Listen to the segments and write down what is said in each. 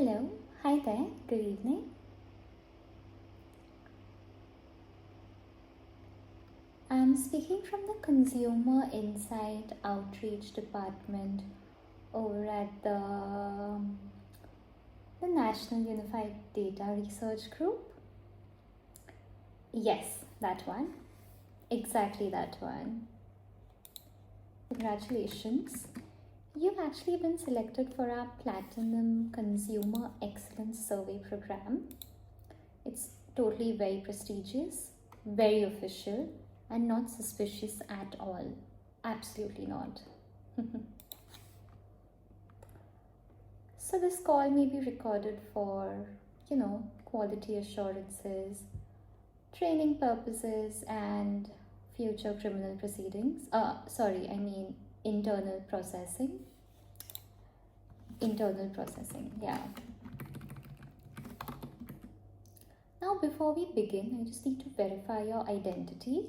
Hello, hi there, good evening. I'm speaking from the Consumer Insight Outreach Department over at the National Unified Data Research Group. Yes, that one. Exactly that one. Congratulations. You've actually been selected for our Platinum Consumer Excellence Survey program. It's totally very prestigious, very official, and not suspicious at all. Absolutely not. So this call may be recorded for, quality assurances, training purposes, and future criminal proceedings. Internal processing. Internal processing, yeah. Now, before we begin, I just need to verify your identity.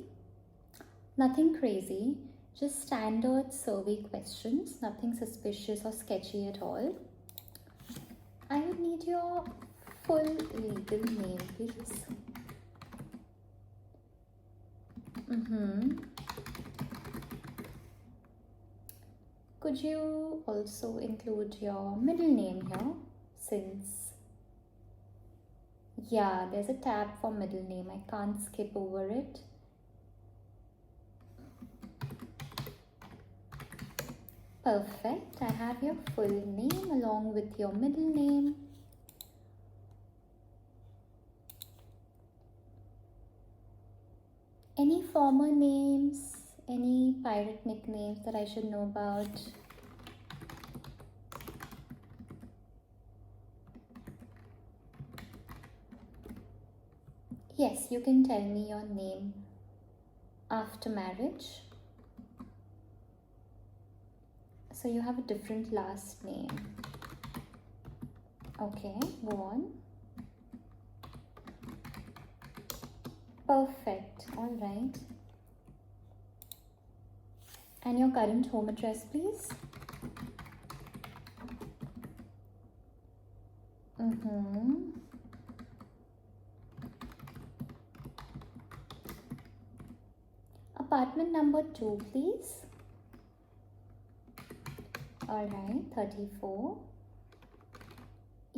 Nothing crazy, just standard survey questions, nothing suspicious or sketchy at all. I would need your full legal name, please. Could you also include your middle name here, since, yeah, there's a tab for middle name. I can't skip over it. Perfect. I have your full name along with your middle name. Any former names, any pirate nicknames that I should know about? Yes, you can tell me your name after marriage. So you have a different last name. Okay, go on. Perfect, all right. And your current home address, please? Apartment number 2, please. All right, 34.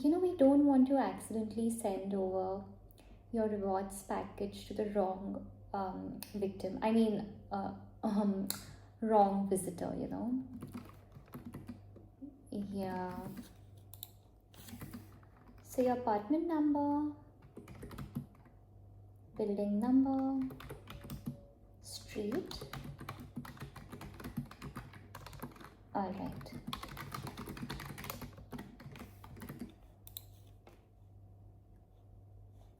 We don't want to accidentally send over your rewards package to the wrong victim. Wrong visitor, Yeah. So your apartment number, building number, street. All right.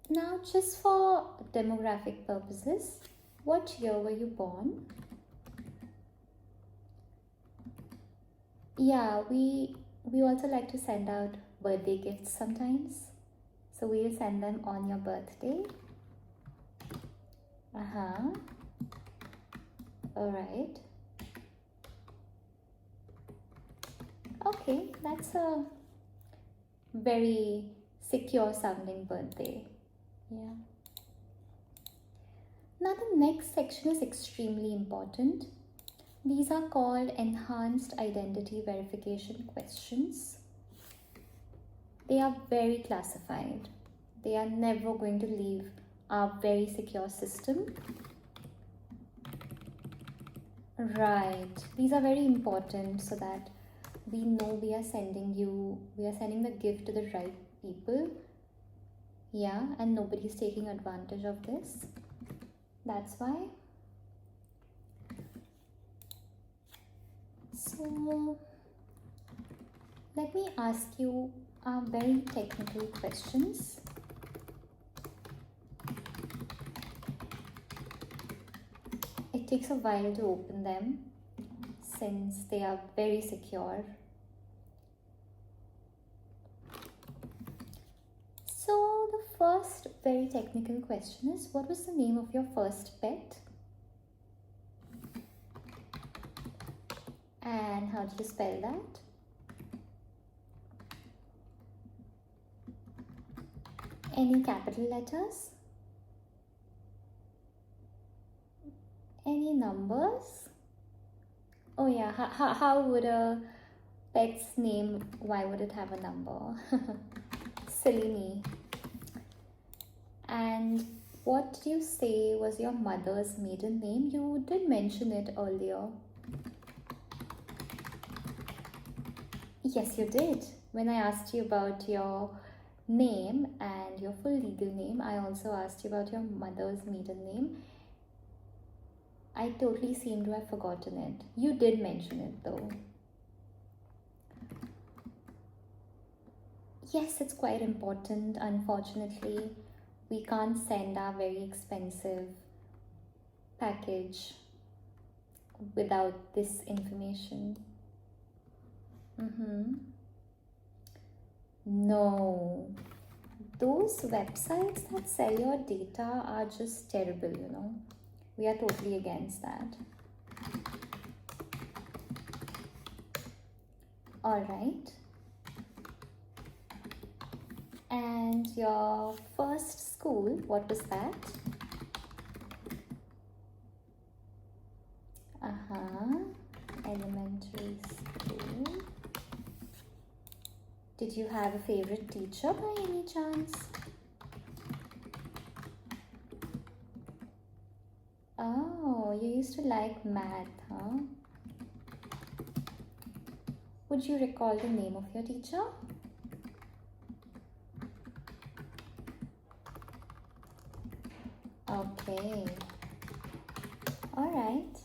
Now, just for demographic purposes, what year were you born? Yeah, we also like to send out birthday gifts sometimes. So we'll send them on your birthday. All right. Okay, that's a very secure sounding birthday. Yeah. Now the next section is extremely important. These are called enhanced identity verification questions. They are very classified. They are never going to leave our very secure system. Right. These are very important so that we know we are sending the gift to the right people. Yeah, and nobody's taking advantage of this. That's why. So, let me ask you very technical questions. It takes a while to open them since they are very secure. So the first very technical question is, what was the name of your first pet? And how did you spell that? Any capital letters? Any numbers? Oh yeah, how would a pet's name, why would it have a number? Silly me. And what did you say was your mother's maiden name? You did mention it earlier. Yes, you did. When I asked you about your name and your full legal name, I also asked you about your mother's maiden name. I totally seem to have forgotten it. You did mention it though. Yes, it's quite important. Unfortunately, we can't send our very expensive package without this information. No, those websites that sell your data are just terrible, you know. We are totally against that. All right. And your first school, what was that? Elementary school. Did you have a favorite teacher by any chance? Oh, you used to like math, huh? Would you recall the name of your teacher? Okay. All right.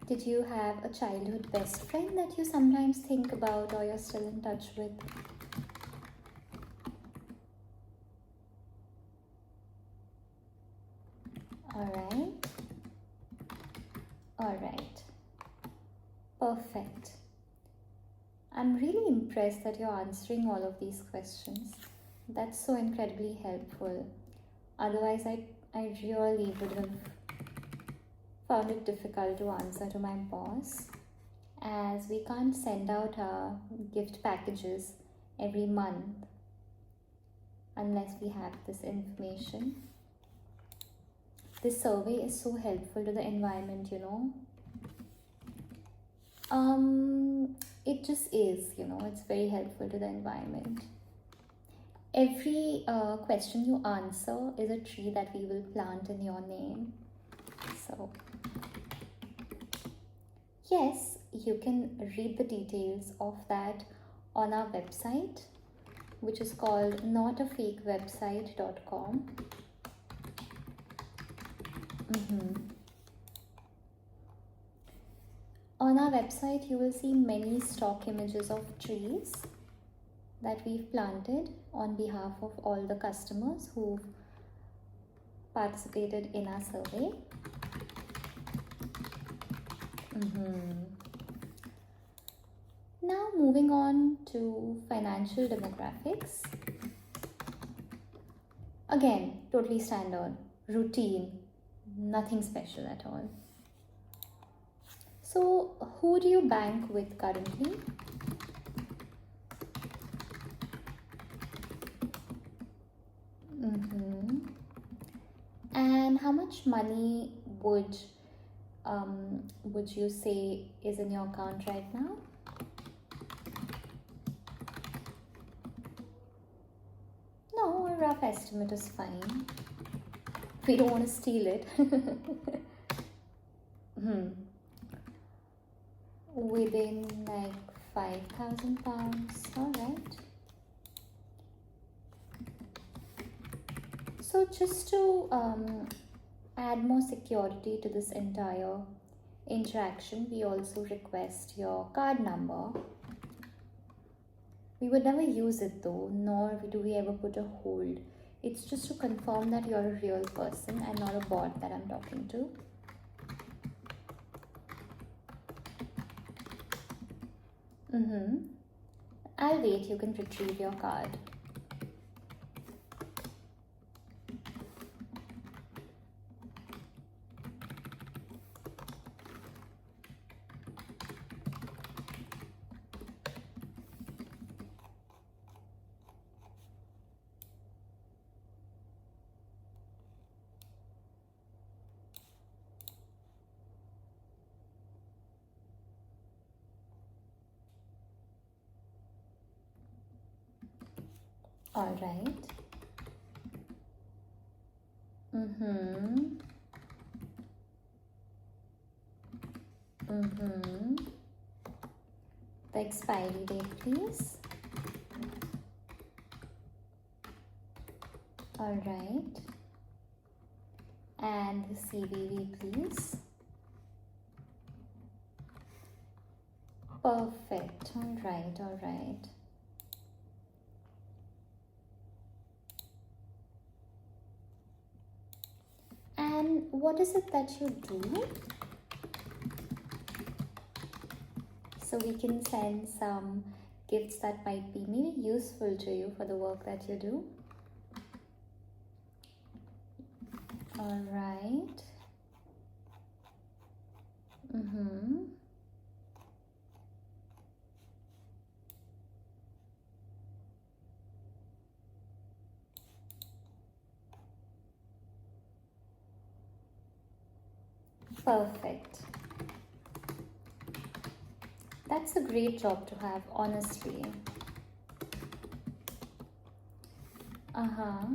Did you have a childhood best friend that you sometimes think about or you're still in touch with? Alright. Alright. Perfect. I'm really impressed that you're answering all of these questions. That's so incredibly helpful. Otherwise, I really would have found it difficult to answer to my boss, as we can't send out our gift packages every month unless we have this information. This survey is so helpful to the environment, you know. It just is, you know, it's very helpful to the environment. Every question you answer is a tree that we will plant in your name. So, yes, you can read the details of that on our website, which is called notafakewebsite.com. On our website, you will see many stock images of trees that we've planted on behalf of all the customers who've participated in our survey. Now moving on to financial demographics. Again, totally standard, routine, nothing special at all. So, who do you bank with currently? And how much money would you say is in your account right now? No, a rough estimate is fine. We don't want to steal it. Within like £5,000, alright. So just to add more security to this entire interaction, we also request your card number. We would never use it though, nor do we ever put a hold. It's just to confirm that you're a real person and not a bot that I'm talking to. I'll wait, you can retrieve your card. All right. Mm-hmm. Mm-hmm. The expiry date, please. All right. And the CVV, please. Perfect. All right, all right. And what is it that you do? So we can send some gifts that might be maybe useful to you for the work that you do. All right. Mm-hmm. Perfect. That's a great job to have, honestly. Uh-huh.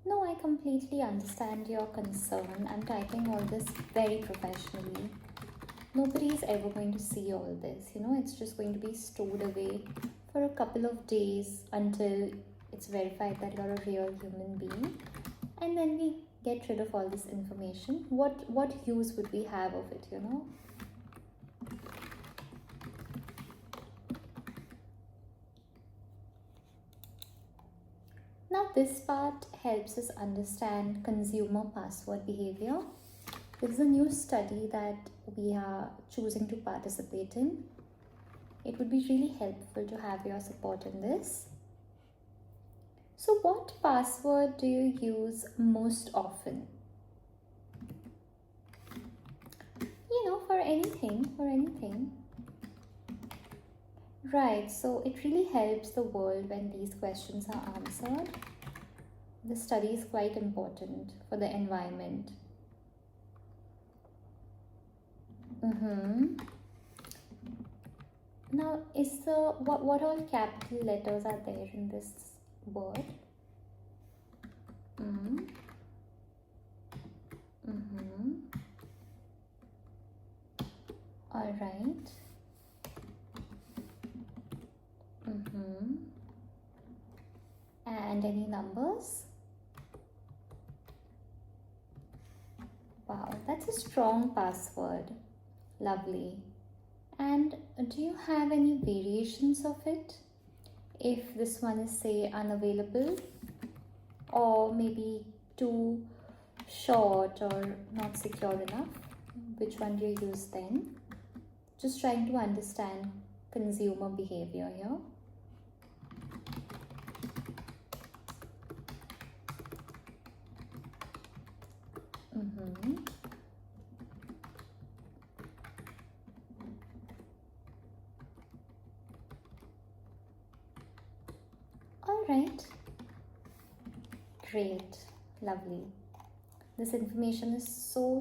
No, I completely understand your concern. I'm typing all this very professionally. Nobody's ever going to see all this, it's just going to be stored away for a couple of days until it's verified that you're a real human being. And then we get rid of all this information. What use would we have of it, Now this part helps us understand consumer password behavior. This is a new study that we are choosing to participate in. It would be really helpful to have your support in this. So what password do you use most often? For anything. Right, so it really helps the world when these questions are answered. The study is quite important for the environment. Now, what all capital letters are there in this word? All right. And any numbers? Wow, that's a strong password. Lovely. And do you have any variations of it? If this one is, say, unavailable, or maybe too short or not secure enough, which one do you use then? Just trying to understand consumer behavior here. All right. Great. Lovely. This information is so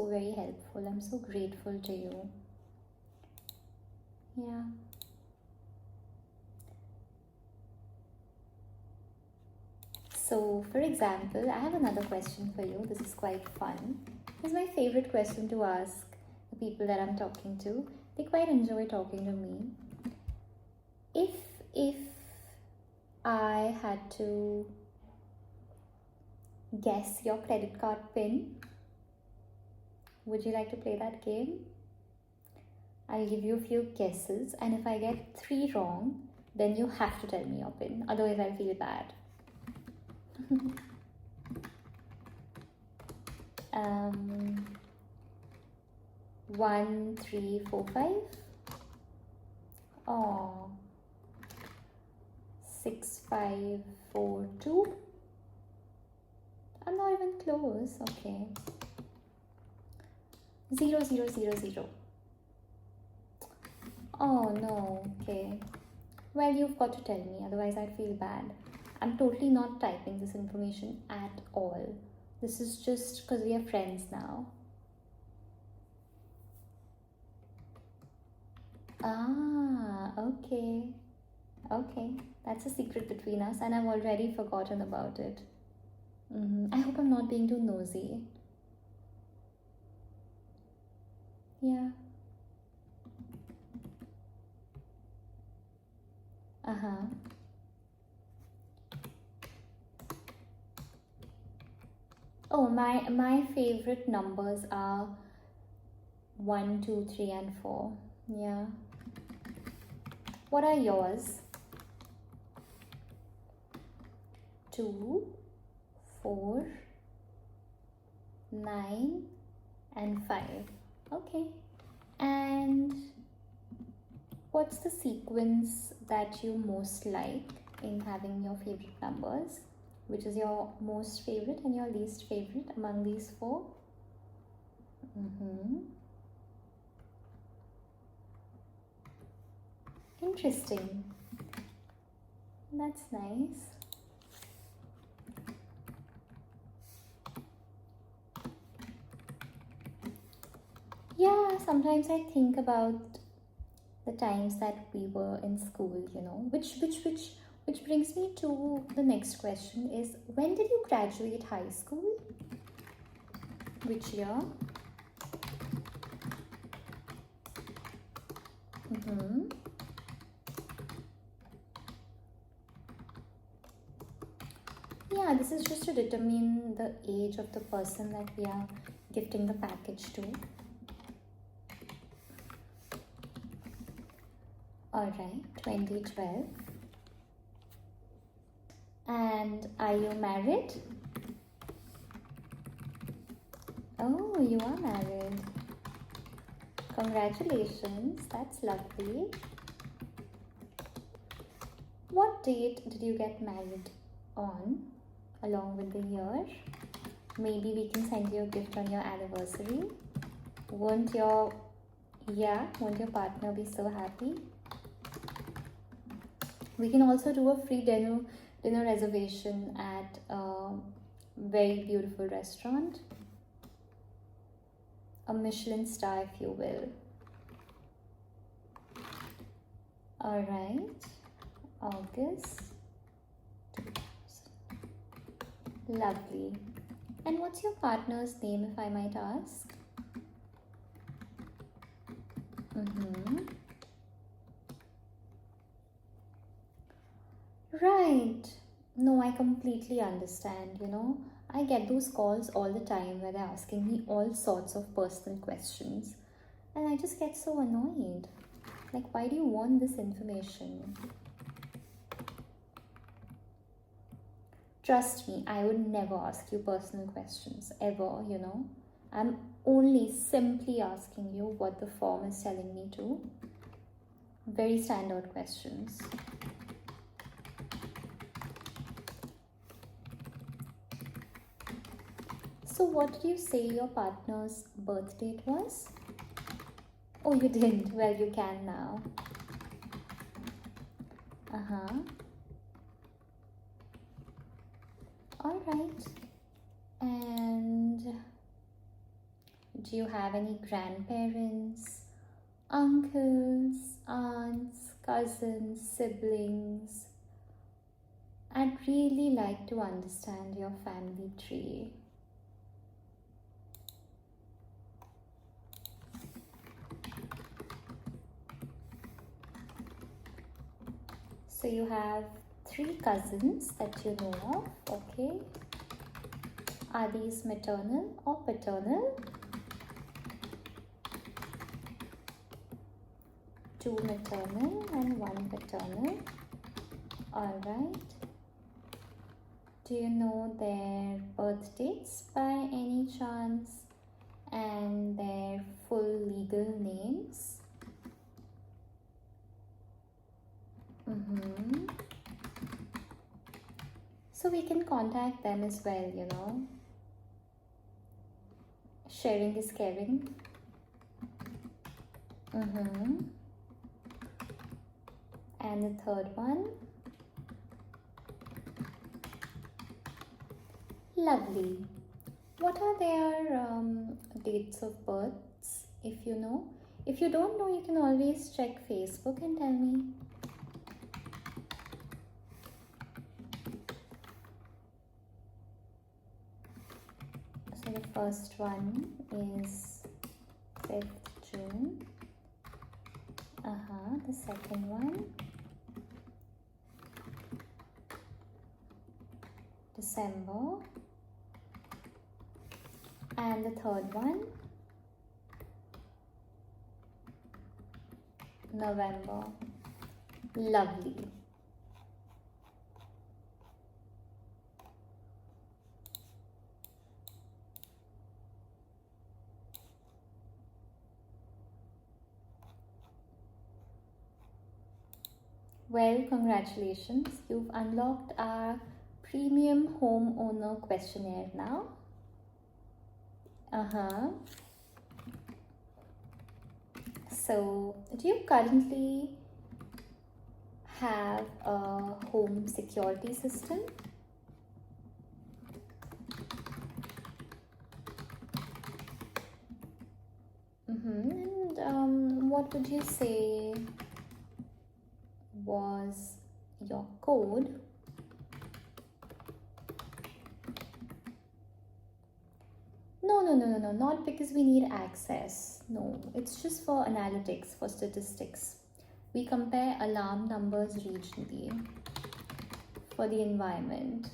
very helpful. I'm so grateful to you. Yeah. So, for example, I have another question for you. This is quite fun. This is my favorite question to ask the people that I'm talking to. They quite enjoy talking to me. If I had to guess your credit card PIN, would you like to play that game? I'll give you a few guesses, and if I get 3 wrong, then you have to tell me your PIN. Otherwise, I'll feel bad. 1, 3, 4, 5. Oh, 6, 5, 4, 2. I'm not even close. Okay. 0, 0, 0, 0. Oh no. Okay. Well, you've got to tell me, otherwise I'd feel bad. I'm totally not typing this information at all. This is just because we are friends now. Ah, okay. Okay. That's a secret between us, and I've already forgotten about it. I hope I'm not being too nosy. Yeah. Uh huh. Oh, my favorite numbers are one, two, three, and four. Yeah. What are yours? Two, four, nine, and five. Okay. And what's the sequence that you most like in having your favorite numbers? Which is your most favorite and your least favorite among these four? Mm-hmm. Interesting. That's nice. Yeah, sometimes I think about the times that we were in school, which brings me to the next question is, when did you graduate high school? Which year? Mm-hmm. Yeah, this is just to determine the age of the person that we are gifting the package to. Alright, 2012. And are you married? Oh, you are married. Congratulations, that's lovely. What date did you get married on, along with the year? Maybe we can send you a gift on your anniversary. Won't your partner be so happy? We can also do a free dinner reservation at a very beautiful restaurant. A Michelin star, if you will. Alright. August 2000. Lovely. And what's your partner's name, if I might ask? Right. No, I completely understand. I get those calls all the time where they're asking me all sorts of personal questions, and I just get so annoyed. Like, why do you want this information? Trust me, I would never ask you personal questions ever. I'm only simply asking you what the form is telling me to. Very standard questions. So, what did you say your partner's birth date was? Oh, you didn't? Well, you can now. Uh huh. Alright. And do you have any grandparents, uncles, aunts, cousins, siblings? I'd really like to understand your family tree. So you have 3 cousins that you know of, okay? Are these maternal or paternal? 2 maternal and 1 paternal. Alright. Do you know their birth dates by any chance? And their full legal names? So we can contact them as well. Sharing is caring. And the third one? Lovely. What are their dates of births, if you know? If you don't know, you can always check Facebook and tell me. So the first one is 5th June. The second one, December. And the third one, November. Lovely. Well, congratulations. You've unlocked our premium homeowner questionnaire now. So, do you currently have a home security system? And what would you say was your code? No, not because we need access. No, it's just for analytics, for statistics. We compare alarm numbers regionally for the environment.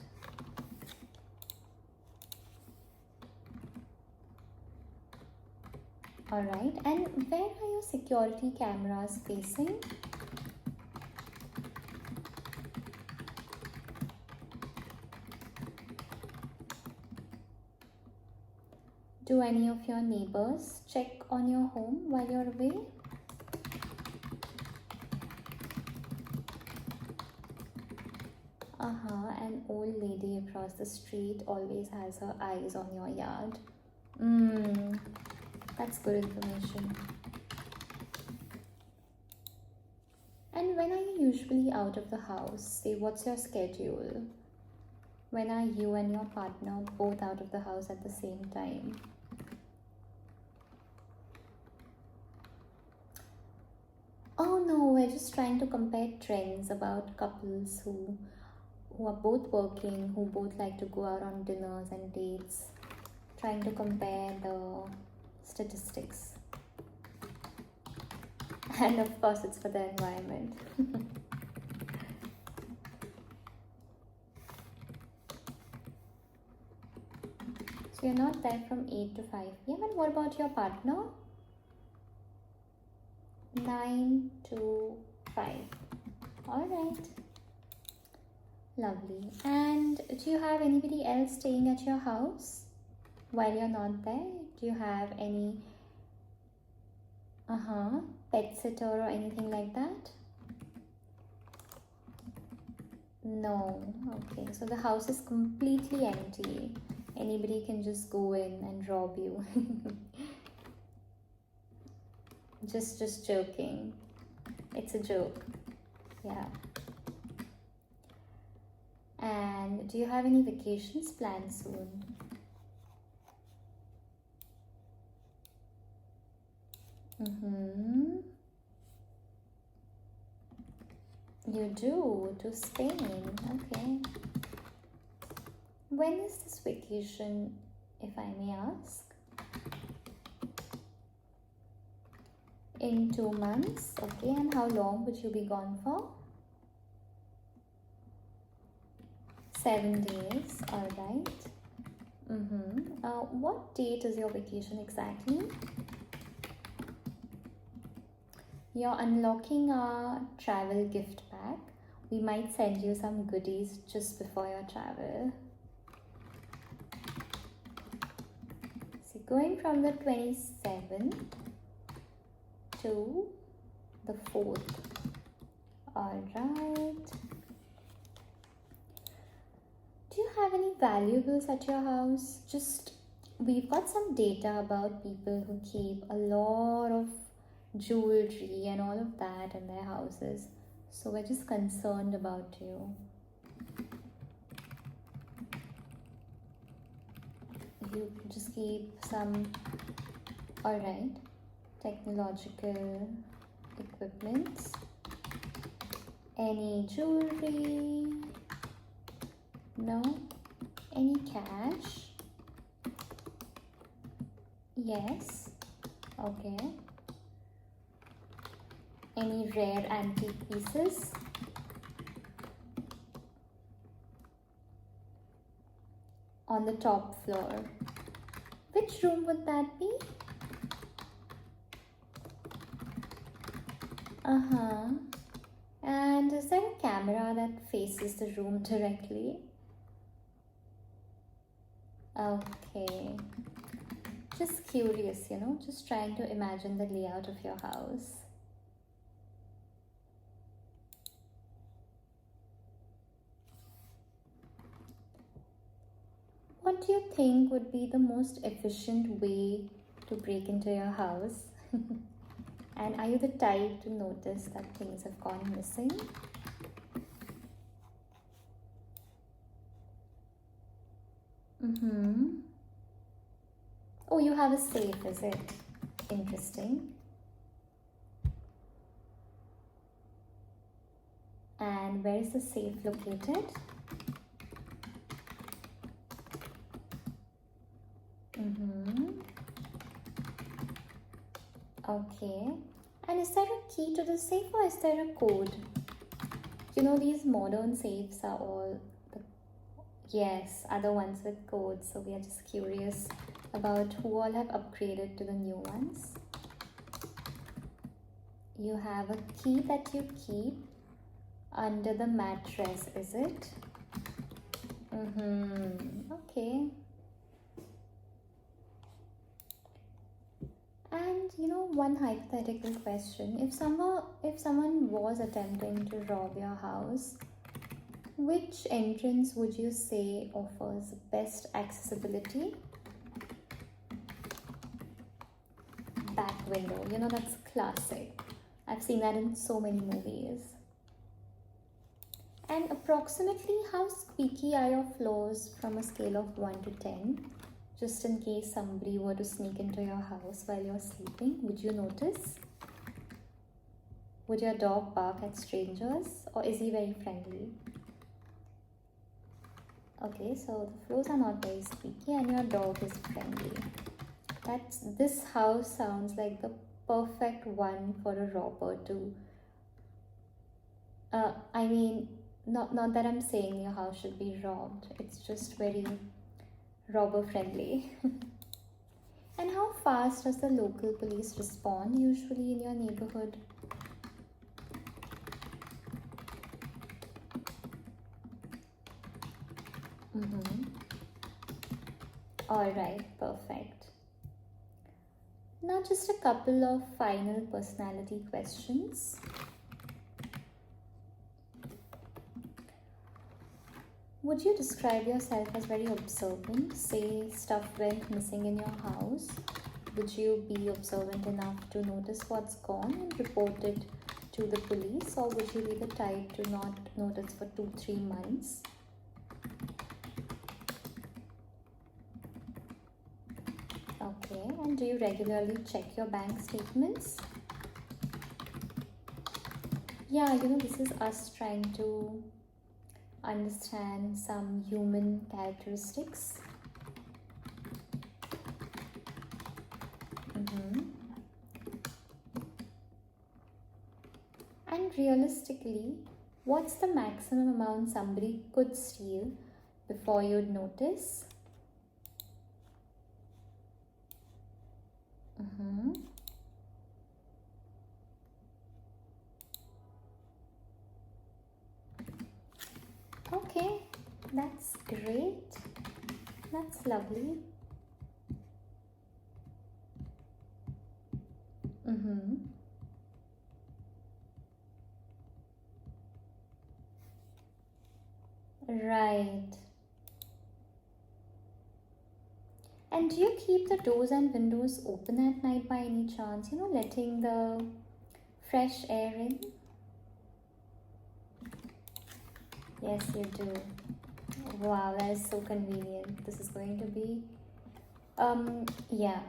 Alright, and where are your security cameras facing? Do any of your neighbors check on your home while you're away? An old lady across the street always has her eyes on your yard. That's good information. And when are you usually out of the house? Say, what's your schedule? When are you and your partner both out of the house at the same time? Oh no, we're just trying to compare trends about couples who are both working, who both like to go out on dinners and dates. Trying to compare the statistics. And of course, it's for the environment. So you're not there from 8 to 5 p.m. And what about your partner? 9 to 5. Alright. Lovely. And do you have anybody else staying at your house while you're not there? Do you have any pet sitter or anything like that? No. Okay, so the house is completely empty. Anybody can just go in and rob you. Just joking. It's a joke. Yeah. And do you have any vacations planned soon? You do, to Spain. Okay. When is this vacation, if I may ask? In 2 months. Okay, and how long would you be gone for? 7 days. Alright. What date is your vacation exactly? You're unlocking our travel gift pack. We might send you some goodies just before your travel. So going from the 27th to the 4th. Alright. Do you have any valuables at your house? We've got some data about people who keep a lot of jewelry and all of that in their houses. So we're just concerned about you. You just keep some. Alright. technological equipment, any jewelry, no, any cash, yes, okay, any rare antique pieces, on the top floor. Which room would that be? Uh-huh. And is there a camera that faces the room directly? Okay. Just curious, just trying to imagine the layout of your house. What do you think would be the most efficient way to break into your house? And are you the type to notice that things have gone missing? Oh, you have a safe, is it? Interesting. And where is the safe located? Okay. And is there a key to the safe or is there a code? These modern safes are all, yes, other ones with codes. So we are just curious about who all have upgraded to the new ones. You have a key that you keep under the mattress, is it? Okay. And one hypothetical question. If someone was attempting to rob your house, which entrance would you say offers best accessibility? Back window. That's classic. I've seen that in so many movies. And approximately how squeaky are your floors from a scale of 1 to 10? Just in case somebody were to sneak into your house while you're sleeping, would you notice? Would your dog bark at strangers, or is he very friendly? Okay, so the floors are not very squeaky and your dog is friendly. This house sounds like the perfect one for a robber to... I mean, not that I'm saying your house should be robbed. It's just very robber friendly. And how fast does the local police respond usually in your neighborhood? All right, perfect. Now just a couple of final personality questions. Would you describe yourself as very observant? Say stuff went missing in your house. Would you be observant enough to notice what's gone and report it to the police? Or would you be the type to not notice for 2-3 months? Okay, and do you regularly check your bank statements? Yeah, this is us trying to understand some human characteristics. And realistically, what's the maximum amount somebody could steal before you'd notice? Okay, that's great. That's lovely. Right. And do you keep the doors and windows open at night by any chance? Letting the fresh air in? Yes, you do. Wow, that is so convenient. This is going to be, yeah,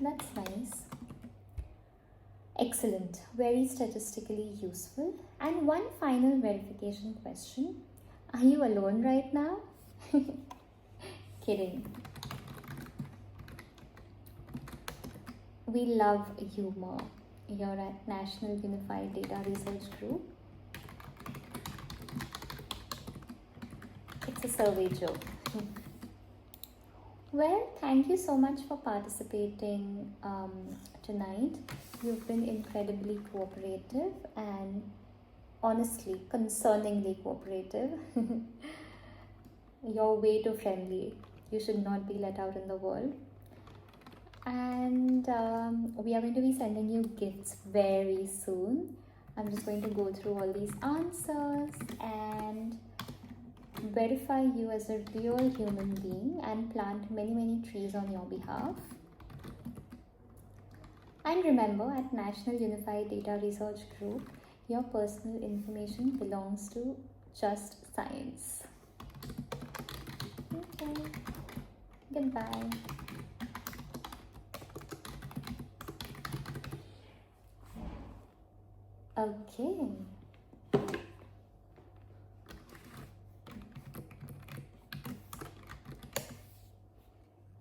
that's nice. Excellent, very statistically useful. And one final verification question. Are you alone right now? Kidding. We love humor. You're at National Unified Data Research Group. It's a survey joke. Well, thank you so much for participating tonight. You've been incredibly cooperative and honestly, concerningly cooperative. You're way too friendly. You should not be let out in the world. And we are going to be sending you gifts very soon. I'm just going to go through all these answers and verify you as a real human being and plant many trees on your behalf. And remember, at National Unified Data Research Group, your personal information belongs to just science. Okay, goodbye. Okay.